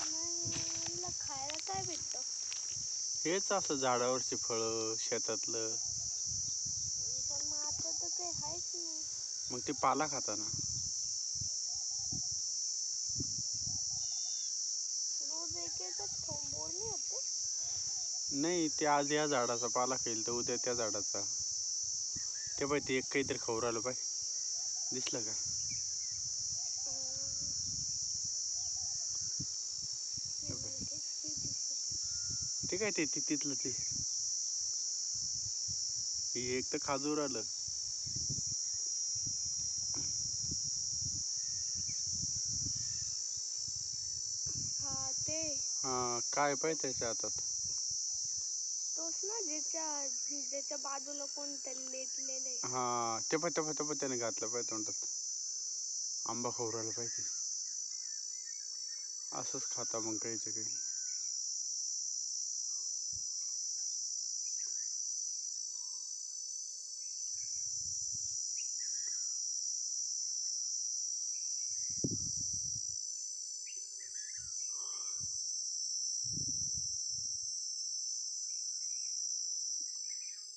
नाही खायला काय भेटतं? हेच असं झाडावरची फळं शेतातलं. पण मग आता तर काही आहेच नाही. मग ते पाला खाता ना. रोज एक एकच खाऊन बोर नाही होते? नाही, ते आज या झाडाचा पाला खाईल तर उद्या त्या झाडाचा. ते पाय ते एक काहीतरी खाऊ राहिलं पाय, दिसलं का? हे मला काहीच नाही दिसत. ते काय ते तिथलं ते एक तर खाजूर आलं. हा ते हा, काय पाय त्याच्या हातात. तोच ना ज्याच्या बाजूला कोणतरी लेटलेलं आहे. हा, ते पाय त्याने घातलं पाय तोंडात. आंबा खाऊ राहिला पाहिजे. असंच खाता मग काहीचं काही.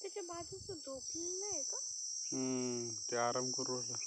त्याच्या बाजूचं झोपलेलं आहे का? ते आराम करू राहिला.